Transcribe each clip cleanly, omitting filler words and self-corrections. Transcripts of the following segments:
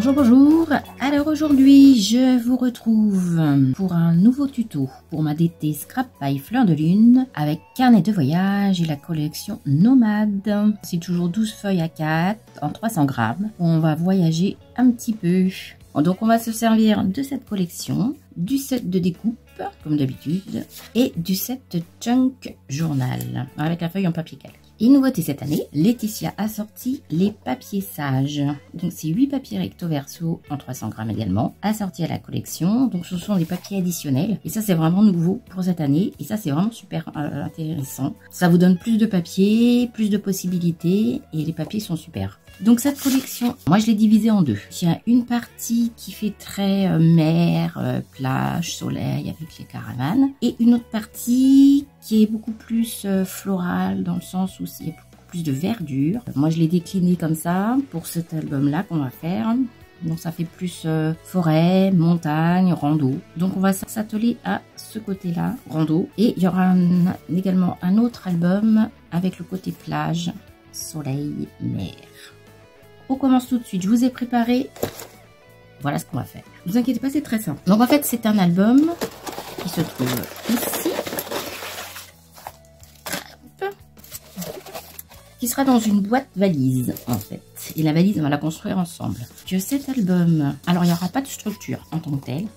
Bonjour, bonjour. Alors aujourd'hui, je vous retrouve pour un nouveau tuto pour ma DT Scrap by Fleur de Lune avec carnet de voyage et la collection Nomade. C'est toujours 12 feuilles A4 en 300 grammes. On va voyager un petit peu. Donc on va se servir de cette collection, du set de découpe comme d'habitude et du set Chunk Journal avec la feuille en papier calque. Et nouveauté cette année, Laetitia a sorti les papiers sages. Donc c'est 8 papiers recto verso en 300 grammes également, assortis à la collection. Donc ce sont des papiers additionnels. Et ça c'est vraiment nouveau pour cette année. Et ça c'est vraiment super intéressant. Ça vous donne plus de papiers, plus de possibilités. Et les papiers sont super. Donc cette collection, moi je l'ai divisée en deux. Il y a une partie qui fait très mer, plage, soleil avec les caravanes. Et une autre partie qui est beaucoup plus florale dans le sens où il y a beaucoup plus de verdure. Moi je l'ai décliné comme ça pour cet album-là qu'on va faire. Donc ça fait plus forêt, montagne, rando. Donc on va s'atteler à ce côté-là, rando. Et il y aura également un autre album avec le côté plage, soleil, mer. On commence tout de suite. Je vous ai préparé. Voilà ce qu'on va faire. Ne vous inquiétez pas, c'est très simple. Donc en fait, c'est un album qui se trouve ici. Hop. Qui sera dans une boîte valise en fait. Et la valise, on va la construire ensemble. Que cet album, alors il n'y aura pas de structure en tant que telle.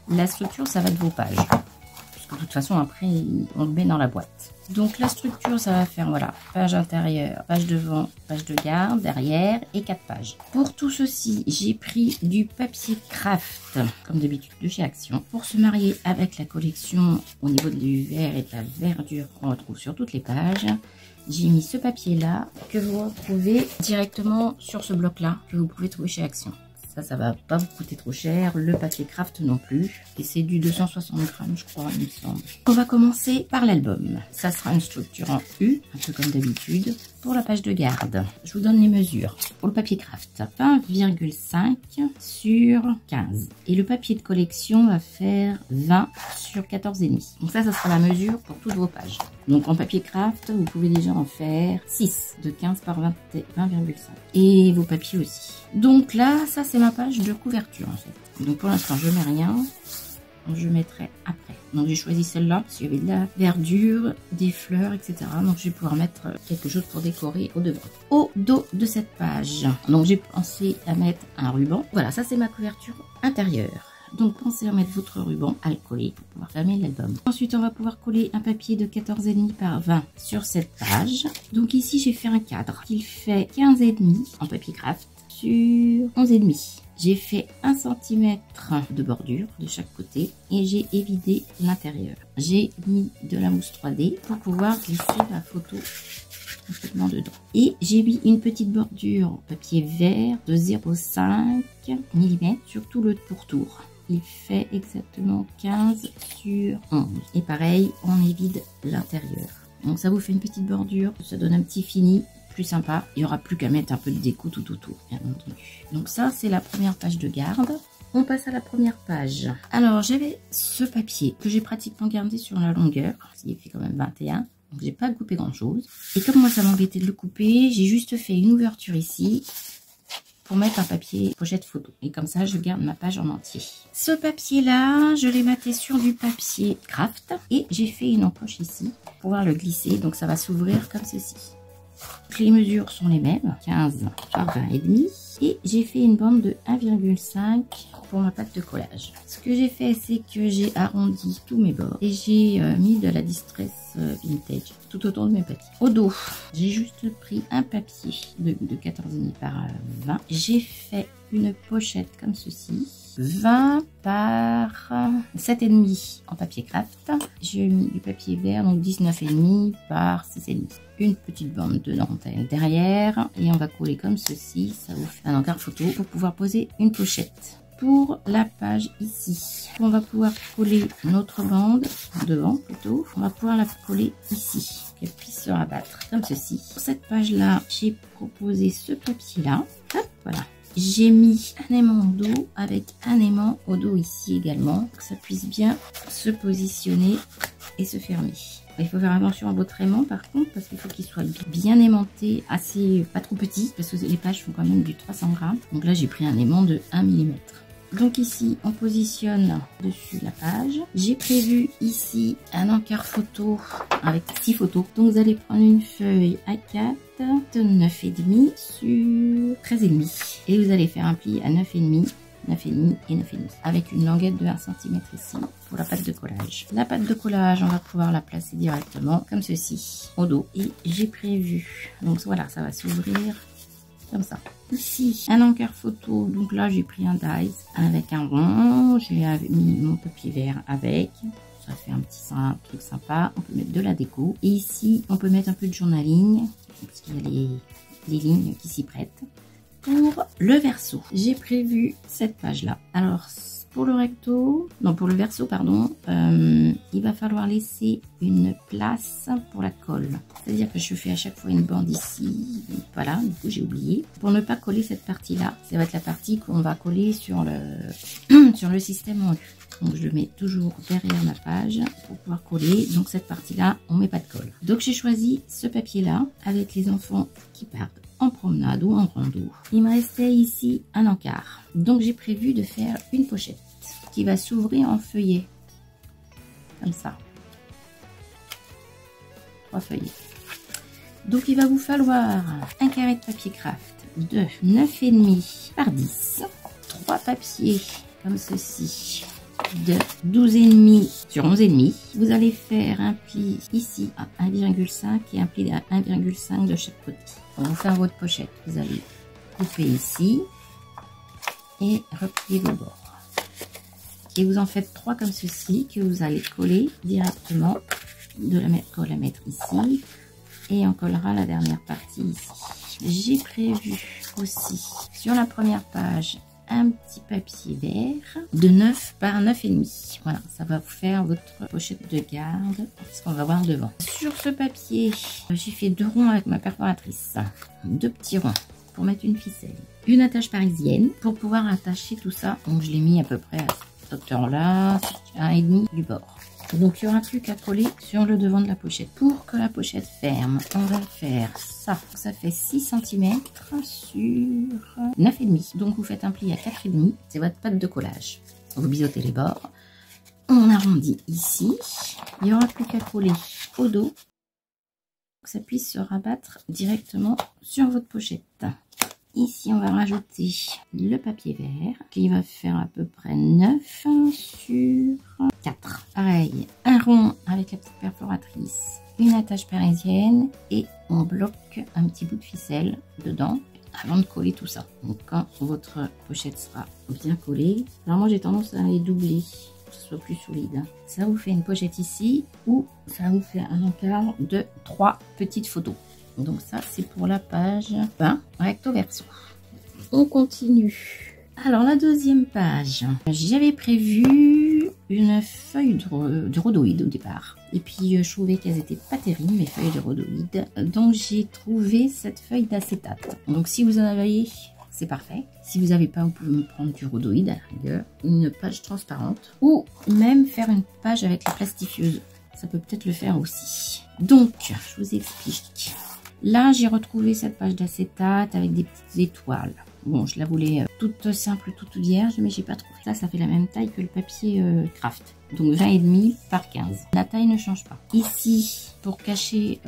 La structure, ça va être vos pages. Parce que de toute façon, après, on le met dans la boîte. Donc la structure, ça va faire, voilà, page intérieure, page devant, page de garde, derrière et 4 pages. Pour tout ceci, j'ai pris du papier craft, comme d'habitude de chez Action, pour se marier avec la collection au niveau du vert et de la verdure qu'on retrouve sur toutes les pages. J'ai mis ce papier-là que vous retrouvez directement sur ce bloc-là, que vous pouvez trouver chez Action. Ça va pas vous coûter trop cher, le papier craft non plus. Et c'est du 260 grammes, je crois, il me semble. On va commencer par l'album. Ça sera une structure en U, un peu comme d'habitude. Pour la page de garde, je vous donne les mesures. Pour le papier craft, 20,5 sur 15. Et le papier de collection va faire 20 sur 14,5. Donc ça sera la mesure pour toutes vos pages. Donc en papier craft, vous pouvez déjà en faire 6 de 15 par 20,5. Et vos papiers aussi. Donc là, ça c'est ma page de couverture en fait. Donc pour l'instant, je mets rien. Je mettrai après. Donc j'ai choisi celle-là parce qu'il y avait de la verdure, des fleurs, etc. Donc je vais pouvoir mettre quelque chose pour décorer au devant. Au dos de cette page, donc j'ai pensé à mettre un ruban. Voilà, ça c'est ma couverture intérieure. Donc pensez à mettre votre ruban à le coller pour pouvoir fermer l'album. Ensuite on va pouvoir coller un papier de 14,5 par 20 sur cette page. Donc ici j'ai fait un cadre qui fait 15,5 en papier craft sur 11,5. J'ai fait 1 cm de bordure de chaque côté et j'ai évidé l'intérieur. J'ai mis de la mousse 3D pour pouvoir glisser la photo complètement dedans. Et j'ai mis une petite bordure papier vert de 0,5 mm sur tout le pourtour. Il fait exactement 15 sur 11. Et pareil, on évide l'intérieur. Donc ça vous fait une petite bordure, ça donne un petit fini. Plus sympa, il n'y aura plus qu'à mettre un peu de déco tout autour, bien entendu. Donc ça, c'est la première page de garde. On passe à la première page. Alors, j'avais ce papier que j'ai pratiquement gardé sur la longueur. Il fait quand même 21, donc j'ai pas coupé grand chose. Et comme moi, ça m'embêtait de le couper, j'ai juste fait une ouverture ici pour mettre un papier pochette photo. Et comme ça, je garde ma page en entier. Ce papier-là, je l'ai matté sur du papier craft. Et j'ai fait une encoche ici pour pouvoir le glisser. Donc ça va s'ouvrir comme ceci. Les mesures sont les mêmes, 15 par 20,5. Et j'ai fait une bande de 1,5 pour ma pâte de collage. Ce que j'ai fait, c'est que j'ai arrondi tous mes bords. Et j'ai mis de la Distress Vintage tout autour de mes papiers. Au dos, j'ai juste pris un papier de 14,5 par 20. J'ai fait une pochette comme ceci. 20 par 7,5 en papier craft. J'ai mis du papier vert, donc 19,5 par 6,5. Une petite bande de dentelle derrière. Et on va coller comme ceci. Ça vous fait un encart photo pour pouvoir poser une pochette. Pour la page ici, on va pouvoir coller notre bande devant plutôt. On va pouvoir la coller ici, qu'elle puisse se rabattre comme ceci. Pour cette page-là, j'ai proposé ce papier-là. Hop, voilà. J'ai mis un aimant au dos avec un aimant au dos ici également, pour que ça puisse bien se positionner et se fermer. Il faut faire attention à votre aimant par contre, parce qu'il faut qu'il soit bien aimanté, assez pas trop petit, parce que les pages font quand même du 300 grammes. Donc là j'ai pris un aimant de 1 mm. Donc ici on positionne dessus la page. J'ai prévu ici un encart photo avec 6 photos. Donc vous allez prendre une feuille A4 de 9,5 sur 13,5 et vous allez faire un pli à 9,5. 9,5 et 9,5 avec une languette de 1 cm ici pour la pâte de collage. La pâte de collage, on va pouvoir la placer directement comme ceci au dos. Et j'ai prévu, donc voilà, ça va s'ouvrir comme ça. Ici, un encart photo, donc là j'ai pris un dies avec un rond, j'ai mis mon papier vert avec. Ça fait un truc sympa, on peut mettre de la déco. Et ici, on peut mettre un peu de journaling, parce qu'il y a les lignes qui s'y prêtent. Pour le verso, j'ai prévu cette page-là. Alors, pour le recto, non, pour le verso, pardon, il va falloir laisser une place pour la colle. C'est-à-dire que je fais à chaque fois une bande ici. Voilà, du coup, j'ai oublié. Pour ne pas coller cette partie-là, ça va être la partie qu'on va coller sur le système en U. Donc, je le mets toujours derrière ma page pour pouvoir coller. Donc, cette partie-là, on met pas de colle. Donc, j'ai choisi ce papier-là avec les enfants qui partent en promenade ou en rando. Il me restait ici un encart. Donc, j'ai prévu de faire une pochette qui va s'ouvrir en feuillet. Comme ça. 3 feuillets. Donc, il va vous falloir un carré de papier craft de 9,5 par 10. 3 papiers comme ceci de 12,5 sur 11,5. Vous allez faire un pli ici à 1,5 et un pli à 1,5 de chaque côté. Pour vous faire votre pochette, vous allez couper ici et replier vos bords. Et vous en faites 3 comme ceci que vous allez coller directement. De la mettre ici et on collera la dernière partie ici. J'ai prévu aussi sur la première page un petit papier vert de 9 par 9,5. Voilà, ça va vous faire votre pochette de garde, ce qu'on va voir devant. Sur ce papier, j'ai fait 2 ronds avec ma perforatrice. 2 petits ronds pour mettre une ficelle. Une attache parisienne pour pouvoir attacher tout ça. Donc je l'ai mis à peu près à cette hauteur-là, 1,5 du bord. Donc il n'y aura plus qu'à coller sur le devant de la pochette. Pour que la pochette ferme, on va faire ça. Ça fait 6 cm sur 9,5. Donc vous faites un pli à 4,5. C'est votre pâte de collage. Vous biseautez les bords. On arrondit ici. Il n'y aura plus qu'à coller au dos. Pour que ça puisse se rabattre directement sur votre pochette. Ici, on va rajouter le papier vert qui va faire à peu près 9 sur 4. Pareil, un rond avec la petite perforatrice, une attache parisienne et on bloque un petit bout de ficelle dedans avant de coller tout ça. Donc, quand votre pochette sera bien collée, alors moi j'ai tendance à les doubler pour que ce soit plus solide. Ça vous fait une pochette ici ou ça vous fait un encart de 3 petites photos. Donc ça, c'est pour la page 20, recto verso. On continue. Alors, la deuxième page, j'avais prévu une feuille de rhodoïde au départ. Et puis, je trouvais qu'elles n'étaient pas terribles, mes feuilles de rhodoïde. Donc, j'ai trouvé cette feuille d'acétate. Donc, si vous en avez, c'est parfait. Si vous n'avez pas, vous pouvez me prendre du rhodoïde à la rigueur, une page transparente. Ou même faire une page avec la plastifieuse. Ça peut peut-être le faire aussi. Donc, je vous explique. Là, j'ai retrouvé cette page d'acétate avec des petites étoiles. Bon, je la voulais toute simple, toute vierge, mais j'ai pas trouvé. Ça, ça fait la même taille que le papier craft. Donc 20,5 par 15. La taille ne change pas. Ici, pour cacher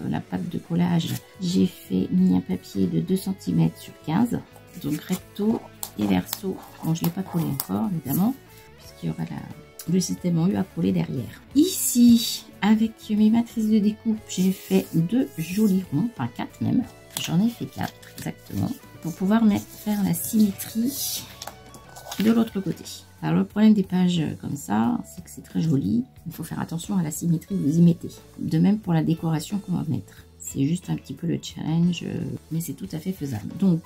la pâte de collage, j'ai mis un papier de 2 cm sur 15. Donc recto et verso. Bon, je ne l'ai pas collé encore, évidemment, puisqu'il y aura le système en U à coller derrière. Ici, avec mes matrices de découpe, j'ai fait 2 jolis ronds, enfin 4 même. J'en ai fait 4 exactement, pour pouvoir faire la symétrie de l'autre côté. Alors le problème des pages comme ça, c'est que c'est très joli. Il faut faire attention à la symétrie que vous y mettez. De même pour la décoration qu'on va mettre. C'est juste un petit peu le challenge, mais c'est tout à fait faisable. Donc,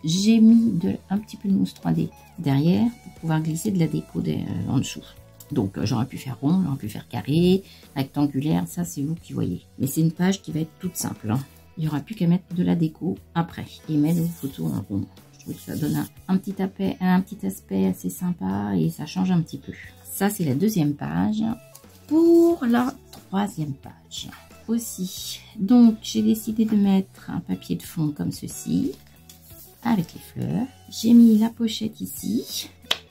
j'ai mis un petit peu de mousse 3D derrière pour pouvoir glisser de la déco en dessous. Donc j'aurais pu faire rond, j'aurais pu faire carré, rectangulaire, ça c'est vous qui voyez. Mais c'est une page qui va être toute simple. Hein. Il n'y aura plus qu'à mettre de la déco après et mettre vos photos en rond. Je trouve que ça donne un petit aspect assez sympa et ça change un petit peu. Ça c'est la deuxième page. Pour la troisième page aussi, donc j'ai décidé de mettre un papier de fond comme ceci avec les fleurs. J'ai mis la pochette ici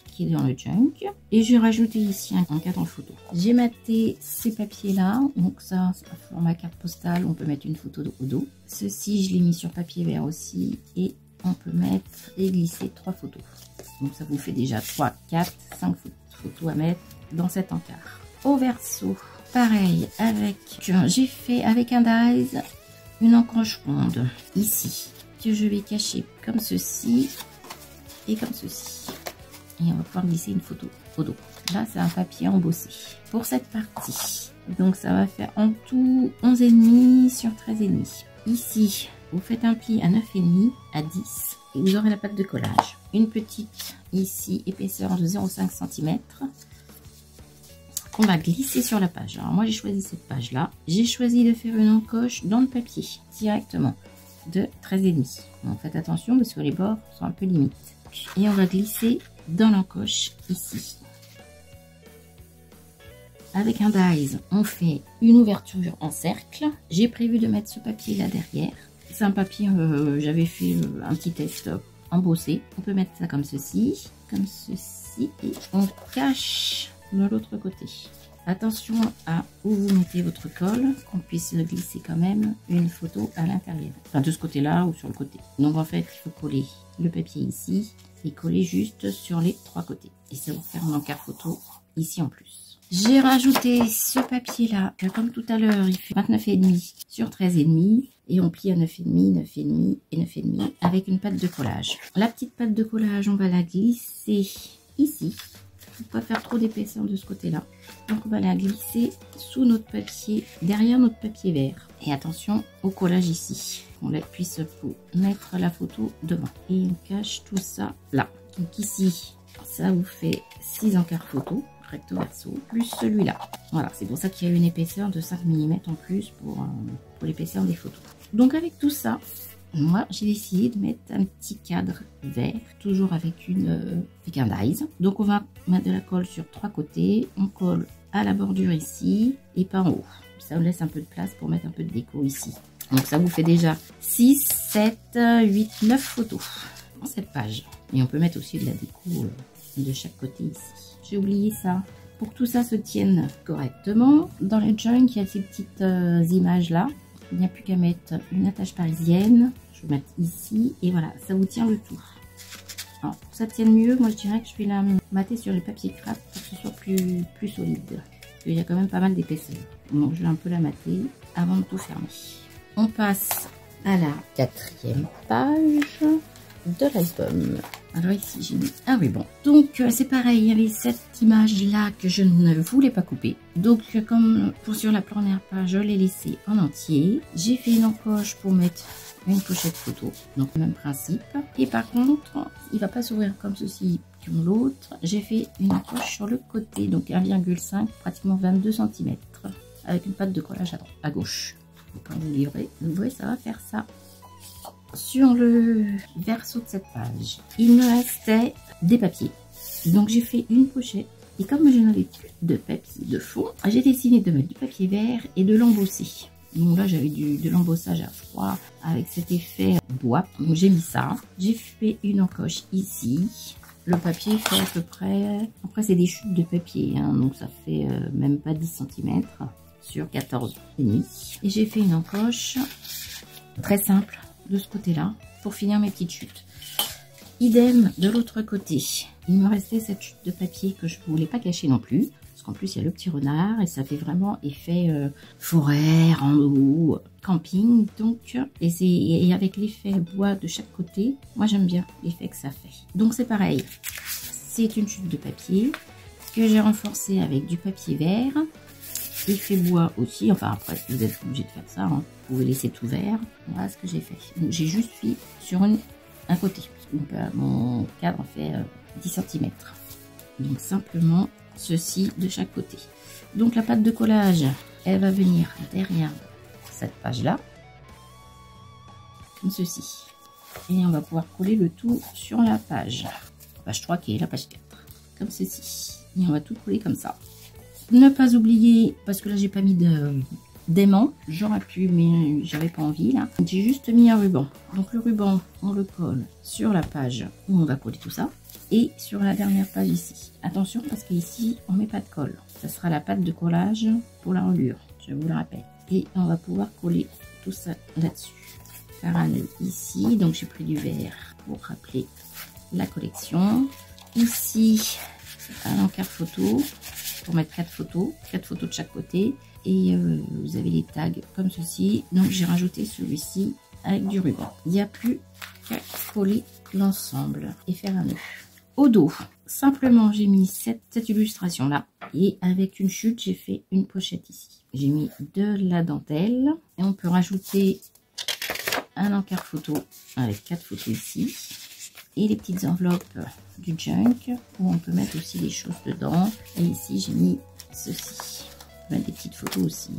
qui est dans le junk et j'ai rajouté ici un cadre photo. J'ai maté ces papiers là, donc ça c'est un format carte postale, on peut mettre une photo au dos. Ceci je l'ai mis sur papier vert aussi et on peut mettre et glisser 3 photos. Donc ça vous fait déjà 3, 4, 5 photos à mettre dans cet encart. Au verso, pareil, j'ai fait avec un dies une encoche ronde ici que je vais cacher comme ceci et comme ceci. Et on va pouvoir glisser une photo au dos. Là, c'est un papier embossé pour cette partie. Donc ça va faire en tout 11,5 sur 13,5. Ici, vous faites un pli à 9,5 à 10 et vous aurez la pâte de collage. Une petite ici, épaisseur de 0,5 cm. Qu'on va glisser sur la page. Alors moi j'ai choisi cette page là. J'ai choisi de faire une encoche dans le papier directement de 13,5. Donc faites attention parce que les bords sont un peu limites. Et on va glisser dans l'encoche ici. Avec un dies, on fait une ouverture en cercle. J'ai prévu de mettre ce papier là derrière. C'est un papier, j'avais fait un petit test embossé. On peut mettre ça comme ceci et on cache de l'autre côté. Attention à où vous mettez votre colle, qu'on puisse glisser quand même une photo à l'intérieur. Enfin de ce côté-là ou sur le côté. Donc en fait, il faut coller le papier ici et coller juste sur les 3 côtés. Et ça va faire un encart photo ici en plus. J'ai rajouté ce papier-là, comme tout à l'heure, il fait 29,5 sur 13,5. Et on plie à 9,5, 9,5 et 9,5 avec une pâte de collage. La petite pâte de collage, on va la glisser ici. Il ne faut pas faire trop d'épaisseur de ce côté-là. Donc on va la glisser sous notre papier, derrière notre papier vert. Et attention au collage ici. On puisse mettre la photo devant. Et on cache tout ça là. Donc ici, ça vous fait 6 encarts photo, recto verso, plus celui-là. Voilà, c'est pour ça qu'il y a une épaisseur de 5 mm en plus pour l'épaisseur des photos. Donc avec tout ça, moi j'ai décidé de mettre un petit cadre vert, toujours avec un dies. Donc on va mettre de la colle sur 3 côtés, on colle à la bordure ici et pas en haut. Ça vous laisse un peu de place pour mettre un peu de déco ici. Donc ça vous fait déjà 6, 7, 8, 9 photos dans cette page. Et on peut mettre aussi de la déco de chaque côté ici. J'ai oublié ça. Pour que tout ça se tienne correctement, dans le junk, il y a ces petites images là. Il n'y a plus qu'à mettre une attache parisienne. Je vais mettre ici et voilà, ça vous tient le tout. Alors pour que ça tienne mieux, moi je dirais que je vais la mater sur le papier craft pour que ce soit plus solide. Parce qu'il y a quand même pas mal d'épaisseur. Donc je vais un peu la mater avant de tout fermer. On passe à la 4e page de l'album. Alors ici j'ai mis un ruban. Donc c'est pareil, il y avait cette image là que je ne voulais pas couper. Donc comme pour sur la première page, je l'ai laissé en entier. J'ai fait une encoche pour mettre une pochette photo. Donc le même principe. Et par contre, il va pas s'ouvrir comme ceci comme l'autre. J'ai fait une encoche sur le côté, donc 1,5, pratiquement 22 cm. Avec une pâte de collage à gauche. Donc quand vous voyez, ça va faire ça. Sur le verso de cette page, il me restait des papiers. Donc j'ai fait une pochette. Et comme je n'avais plus de papier de fond, j'ai décidé de mettre du papier vert et de l'embosser. Donc là j'avais de l'embossage à froid avec cet effet bois. Donc j'ai mis ça. J'ai fait une encoche ici. Le papier fait à peu près... Après c'est des chutes de papier, hein, donc ça fait même pas 10 cm sur 14,5. Et j'ai fait une encoche très simple de ce côté-là pour finir mes petites chutes. Idem de l'autre côté. Il me restait cette chute de papier que je ne voulais pas cacher non plus. Parce qu'en plus, il y a le petit renard et ça fait vraiment effet forêt, rando, camping. Donc, et avec l'effet bois de chaque côté, moi j'aime bien l'effet que ça fait. Donc c'est pareil. C'est une chute de papier que j'ai renforcée avec du papier vert. Effet bois aussi, enfin après vous êtes obligé de faire ça, hein. Vous pouvez laisser tout vert. Voilà ce que j'ai fait. J'ai juste fait sur un côté, parce que mon cadre fait 10 cm. Donc simplement ceci de chaque côté. Donc la pâte de collage, elle va venir derrière cette page là, comme ceci. Et on va pouvoir coller le tout sur la page 3 qui est la page 4, comme ceci. Et on va tout coller comme ça. Ne pas oublier, parce que là j'ai pas mis d'aimant, j'aurais pu mais j'avais pas envie là. J'ai juste mis un ruban. Donc le ruban, on le colle sur la page où on va coller tout ça et sur la dernière page ici. Attention parce qu'ici on met pas de colle. Ça sera la pâte de collage pour la reliure, je vous le rappelle. Et on va pouvoir coller tout ça là-dessus. Faire un nœud ici, donc j'ai pris du vert pour rappeler la collection. Ici, un encart photo pour mettre 4 photos de chaque côté. Et vous avez les tags comme ceci. Donc j'ai rajouté celui-ci avec du ruban. Il n'y a plus qu'à coller l'ensemble et faire un nœud. Au dos, simplement j'ai mis cette illustration là. Et avec une chute, j'ai fait une pochette ici. J'ai mis de la dentelle. Et on peut rajouter un encart photo avec 4 photos ici. Et les petites enveloppes du junk où on peut mettre aussi des choses dedans. Et ici j'ai mis ceci. On peut mettre des petites photos aussi.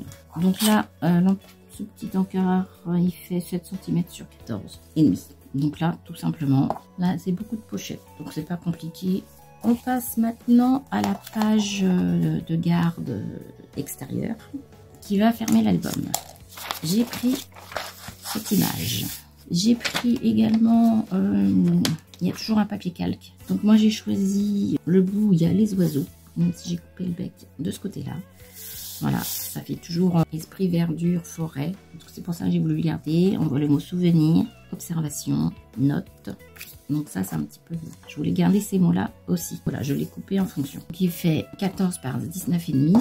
Donc là, ce petit encart il fait 7 cm sur 14,5. Donc là, tout simplement, là c'est beaucoup de pochettes. Donc c'est pas compliqué. On passe maintenant à la page de garde extérieure qui va fermer l'album. J'ai pris cette image. J'ai pris également, il y a toujours un papier calque. Donc moi j'ai choisi le bout où il y a les oiseaux. Même si j'ai coupé le bec de ce côté-là. Voilà, ça fait toujours esprit verdure, forêt. Donc c'est pour ça que j'ai voulu garder. On voit le mot souvenir, observation, note. Donc ça c'est un petit peu... Je voulais garder ces mots-là aussi. Voilà, je l'ai coupé en fonction. Donc il fait 14 par 19,5.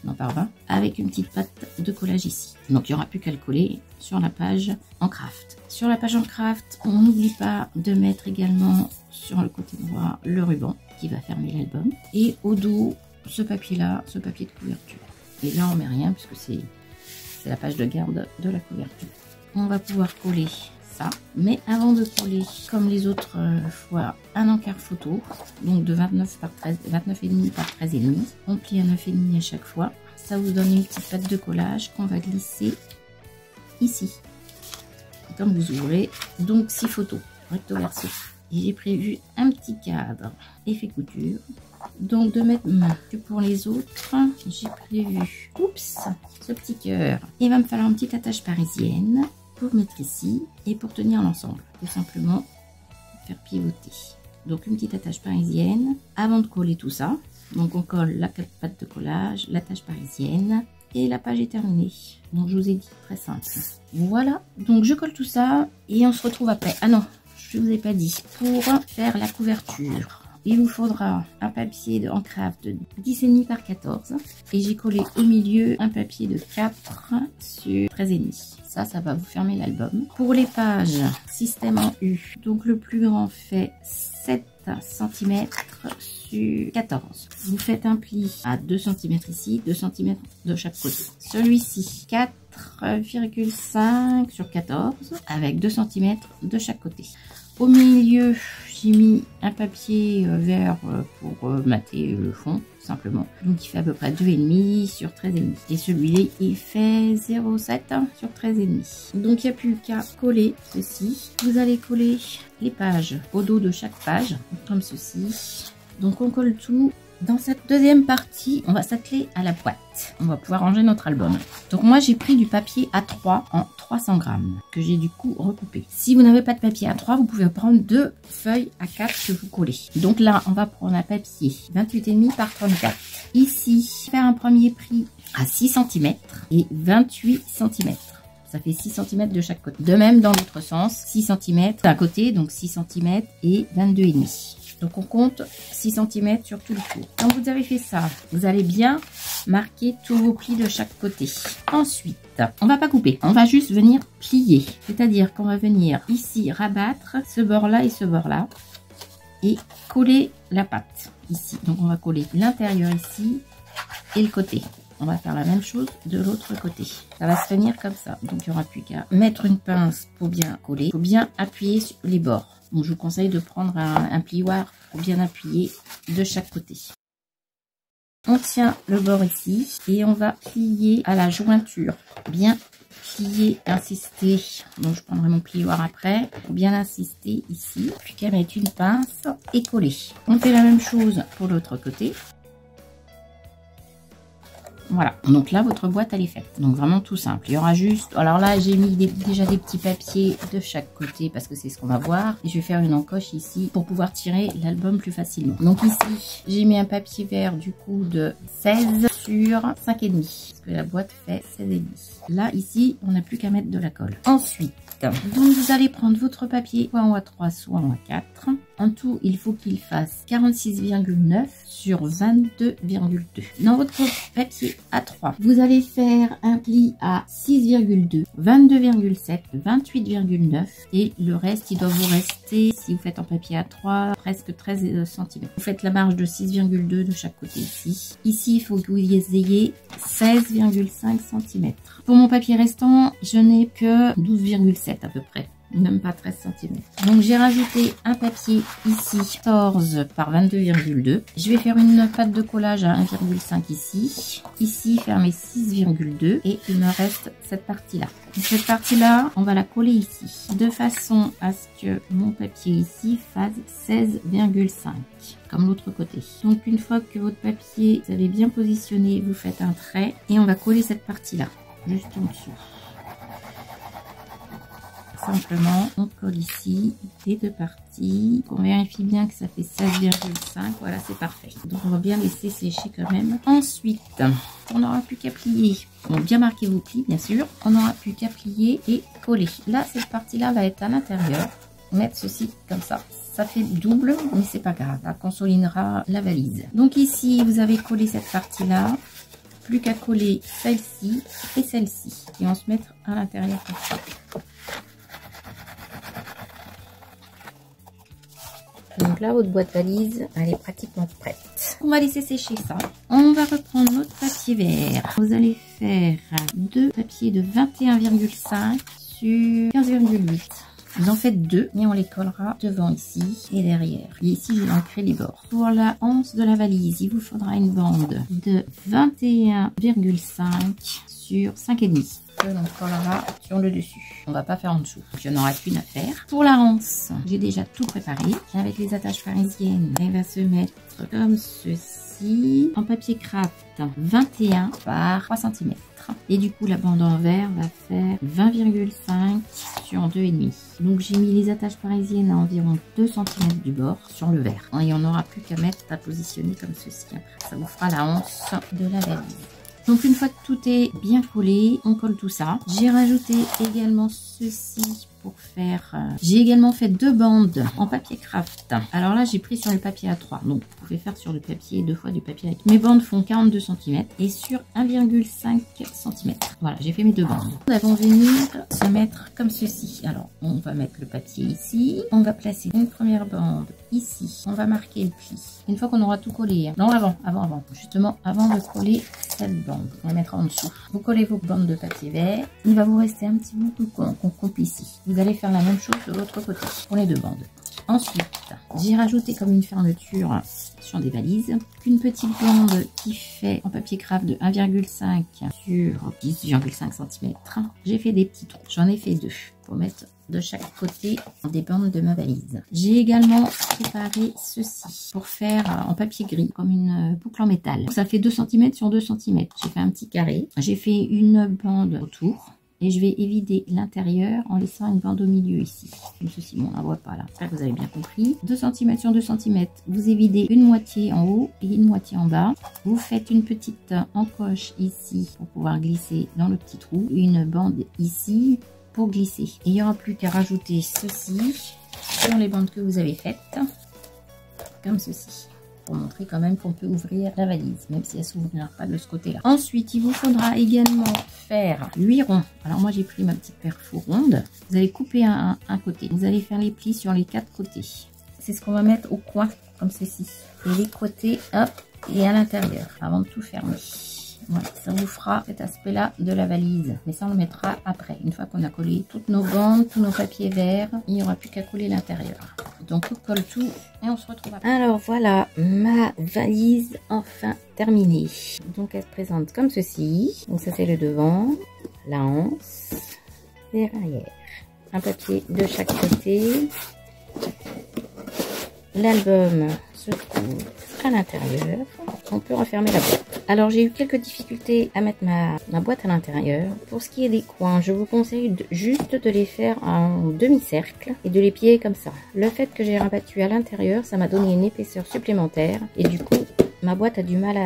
Non, par 20. Avec une petite pâte de collage ici. Donc il n'y aura plus qu'à le coller sur la page en craft. Sur la page en craft, on n'oublie pas de mettre également sur le côté droit le ruban qui va fermer l'album. Et au dos, ce papier-là, ce papier de couverture. Et là, on met rien puisque c'est la page de garde de la couverture. On va pouvoir coller ça. Mais avant de coller, comme les autres fois, un encart photo. Donc de 29 par 13, 29,5 par 13,5. On plie à 9,5 à chaque fois. Ça vous donne une petite pâte de collage qu'on va glisser ici. Comme vous ouvrez, donc 6 photos, recto verso. Et j'ai prévu un petit cadre effet couture. Donc de mettre que pour les autres, j'ai prévu, oups, ce petit cœur. Il va me falloir une petite attache parisienne pour mettre ici et pour tenir l'ensemble. Tout simplement faire pivoter. Donc une petite attache parisienne avant de coller tout ça. Donc on colle la pâte de collage, l'attache parisienne. Et la page est terminée. Donc je vous ai dit, très simple. Voilà, donc je colle tout ça et on se retrouve après. Ah non, je vous ai pas dit. Pour faire la couverture, il vous faudra un papier en craft de 10,5 par 14. Et j'ai collé au milieu un papier de 4 sur 13,5. Ça va vous fermer l'album. Pour les pages, système en U. Donc le plus grand fait 7 cm sur 14. Vous faites un pli à 2 cm ici, 2 cm de chaque côté. Celui-ci, 4,5 sur 14 avec 2 cm de chaque côté. Au milieu, j'ai mis un papier vert pour mater le fond, simplement. Donc il fait à peu près 2,5 sur 13,5. Et celui-là, il fait 0,7 sur 13,5. Donc il n'y a plus qu'à coller ceci. Vous allez coller les pages au dos de chaque page, comme ceci. Donc on colle tout. Dans cette deuxième partie, on va s'atteler à la boîte. On va pouvoir ranger notre album. Donc moi, j'ai pris du papier A3 en 300 grammes que j'ai du coup recoupé. Si vous n'avez pas de papier A3, vous pouvez prendre 2 feuilles A4 que vous collez. Donc là, on va prendre un papier 28,5 par 34. Ici, faire un premier pli à 6 cm et 28 cm. Ça fait 6 cm de chaque côté. De même dans l'autre sens, 6 cm d'un côté, donc 6 cm et 22,5. Donc on compte 6 cm sur tout le tour. Quand vous avez fait ça, vous allez bien marquer tous vos plis de chaque côté. Ensuite, on va pas couper, on va juste venir plier. C'est-à-dire qu'on va venir ici rabattre ce bord-là et ce bord-là et coller la pâte ici. Donc on va coller l'intérieur ici et le côté. On va faire la même chose de l'autre côté. Ça va se tenir comme ça. Donc il n'y aura plus qu'à mettre une pince pour bien coller. Il faut bien appuyer sur les bords. Donc je vous conseille de prendre un plioir pour bien appuyer de chaque côté. On tient le bord ici et on va plier à la jointure. Bien plier, insister. Donc je prendrai mon plioir après. Pour bien insister ici. Puis qu'à mettre une pince et coller. On fait la même chose pour l'autre côté. Voilà, donc là votre boîte elle est faite. Donc vraiment tout simple. Il y aura juste, alors là j'ai mis déjà des petits papiers de chaque côté parce que c'est ce qu'on va voir. Et je vais faire une encoche ici pour pouvoir tirer l'album plus facilement. Donc ici j'ai mis un papier vert du coup de 16 sur 5,5 parce que la boîte fait 16,5. Là ici on n'a plus qu'à mettre de la colle. Ensuite, donc vous allez prendre votre papier soit en A3 soit en A4. En tout, il faut qu'il fasse 46,9 sur 22,2. Dans votre papier A3, vous allez faire un pli à 6,2, 22,7, 28,9 et le reste, il doit vous rester, si vous faites en papier A3, presque 13 cm. Vous faites la marge de 6,2 de chaque côté ici. Ici, il faut que vous ayez 16,5 cm. Pour mon papier restant, je n'ai que 12,7 à peu près. Même pas 13 cm. Donc j'ai rajouté un papier ici 14 par 22,2. Je vais faire une pâte de collage à 1,5 ici. Ici faire mes 6,2 et il me reste cette partie là. Cette partie là on va la coller ici de façon à ce que mon papier ici fasse 16,5 comme l'autre côté. Donc une fois que votre papier vous avez bien positionné, vous faites un trait et on va coller cette partie là juste en dessous. Simplement, on colle ici les deux parties. On vérifie bien que ça fait 16,5. Voilà, c'est parfait. Donc, on va bien laisser sécher quand même. Ensuite, on n'aura plus qu'à plier. Bon, bien marquer vos plis, bien sûr. On n'aura plus qu'à plier et coller. Là, cette partie-là va être à l'intérieur. Mettre ceci comme ça. Ça fait double, mais c'est pas grave. Ça consolidera la valise. Donc ici, vous avez collé cette partie-là. Plus qu'à coller celle-ci et celle-ci. Qui vont se mettre à l'intérieur comme ça. Donc là, votre boîte valise, elle est pratiquement prête. On va laisser sécher ça. On va reprendre notre papier vert. Vous allez faire deux papiers de 21,5 sur 15,8. Vous en faites deux, mais on les collera devant ici et derrière. Et ici, je vais ancrer les bords. Pour la anse de la valise, il vous faudra une bande de 21,5 sur 5,5. Que l'on collera sur le dessus. On va pas faire en dessous. Il n'y en aura qu'une à faire. Pour la anse, j'ai déjà tout préparé. Avec les attaches parisiennes, elle va se mettre comme ceci. En papier craft 21 par 3 cm. Et du coup, la bande en verre va faire 20,5 sur 2,5. Donc, j'ai mis les attaches parisiennes à environ 2 cm du bord sur le verre. Et on n'aura plus qu'à mettre à positionner comme ceci. Après, ça vous fera la anse de la valise. Donc une fois que tout est bien collé, on colle tout ça. J'ai rajouté également ceci pour faire... J'ai également fait deux bandes en papier craft. Alors là, j'ai pris sur le papier A3. Donc vous pouvez faire sur le papier, deux fois du papier A4. Mes bandes font 42 cm et sur 1,5 cm. Voilà, j'ai fait mes deux bandes. Nous allons venir se mettre comme ceci. Alors, on va mettre le papier ici. On va placer une première bande ici. On va marquer le pli. Une fois qu'on aura tout collé. Non, avant. Justement, avant de coller cette bande. On la mettra en dessous. Vous collez vos bandes de papier vert. Il va vous rester un petit bout qu'on coupe ici. Vous allez faire la même chose de l'autre côté pour les deux bandes. Ensuite, j'ai rajouté comme une fermeture sur des valises une petite bande qui fait en papier craft de 1,5 sur 10,5 cm. J'ai fait des petits trous. J'en ai fait deux pour mettre de chaque côté des bandes de ma valise. J'ai également préparé ceci pour faire en papier gris comme une boucle en métal. Ça fait 2 cm sur 2 cm. J'ai fait un petit carré. J'ai fait une bande autour. Et je vais évider l'intérieur en laissant une bande au milieu ici. Comme ceci, bon, on ne la voit pas là. J'espère que vous avez bien compris. 2 cm sur 2 cm. Vous évidez une moitié en haut et une moitié en bas. Vous faites une petite encoche ici pour pouvoir glisser dans le petit trou. Une bande ici pour glisser. Et il n'y aura plus qu'à rajouter ceci sur les bandes que vous avez faites. Comme ceci. Pour montrer quand même qu'on peut ouvrir la valise, même si elle ne s'ouvrira pas de ce côté-là. Ensuite, il vous faudra également faire 8 ronds. Alors moi, j'ai pris ma petite perfo ronde. Vous allez couper un côté. Vous allez faire les plis sur les 4 côtés. C'est ce qu'on va mettre au coin, comme ceci. Et les côtés, hop, et à l'intérieur, avant de tout fermer. Voilà, ça vous fera cet aspect-là de la valise. Mais ça, on le mettra après. Une fois qu'on a collé toutes nos bandes, tous nos papiers verts, il n'y aura plus qu'à coller l'intérieur. Donc, on colle tout et on se retrouve après. Alors, voilà ma valise enfin terminée. Donc, elle se présente comme ceci. Donc, ça, c'est le devant, la anse et l'arrière. Un papier de chaque côté. L'album se trouve à l'intérieur. on peut refermer la boîte. Alors j'ai eu quelques difficultés à mettre ma boîte à l'intérieur. Pour ce qui est des coins, je vous conseille juste de les faire en demi-cercle et de les plier comme ça. Le fait que j'ai rabattu à l'intérieur, ça m'a donné une épaisseur supplémentaire et du coup ma boîte a du mal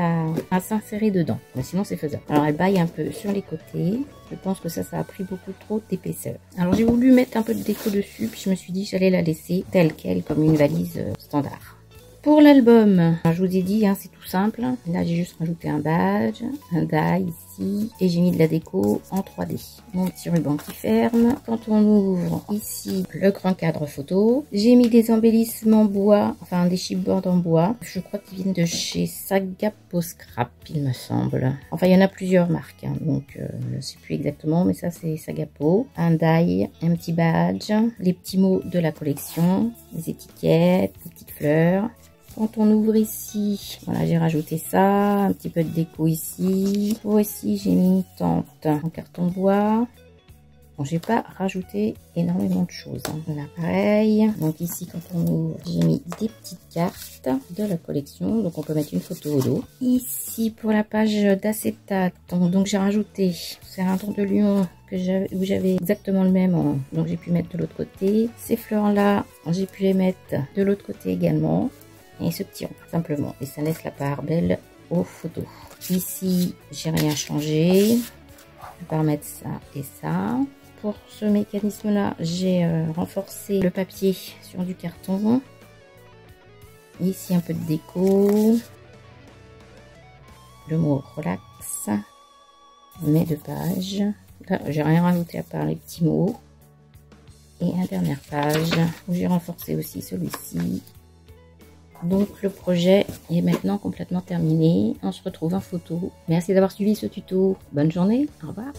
à s'insérer dedans. Mais sinon c'est faisable. Alors elle baille un peu sur les côtés. Je pense que ça a pris beaucoup trop d'épaisseur. Alors j'ai voulu mettre un peu de déco dessus, puis je me suis dit que j'allais la laisser telle quelle comme une valise standard. Pour l'album, je vous ai dit, hein, c'est tout simple. Là, j'ai juste rajouté un badge, un die ici, et j'ai mis de la déco en 3D. Mon petit ruban qui ferme. Quand on ouvre ici le grand cadre photo, j'ai mis des embellissements bois, enfin des chipboards en bois. Je crois qu'ils viennent de chez Sagapo Scrap, il me semble. Enfin, il y en a plusieurs marques, hein, donc je ne sais plus exactement, mais ça c'est Sagapo. Un die, un petit badge, les petits mots de la collection, les étiquettes, les petites fleurs. Quand on ouvre ici, voilà, j'ai rajouté ça, un petit peu de déco ici. Voici, j'ai mis une tente en carton bois. Bon, j'ai pas rajouté énormément de choses. Hein. Voilà, pareil. Donc ici, quand on ouvre, j'ai mis des petites cartes de la collection. Donc on peut mettre une photo au dos. Ici, pour la page d'acétate, donc j'ai rajouté, c'est un don de Lyon où j'avais exactement le même. Donc j'ai pu mettre de l'autre côté. Ces fleurs-là, j'ai pu les mettre de l'autre côté également. Et ce petit rond, simplement. Et ça laisse la part belle aux photos. Ici, j'ai rien changé. Je vais remettre ça et ça. Pour ce mécanisme-là, j'ai renforcé le papier sur du carton. Ici, un peu de déco. Le mot relax. Mes 2 pages. Là, j'ai rien rajouté à part les petits mots. Et une dernière page où j'ai renforcé aussi celui-ci. Donc le projet est maintenant complètement terminé. On se retrouve en photo. Merci d'avoir suivi ce tuto. Bonne journée. Au revoir.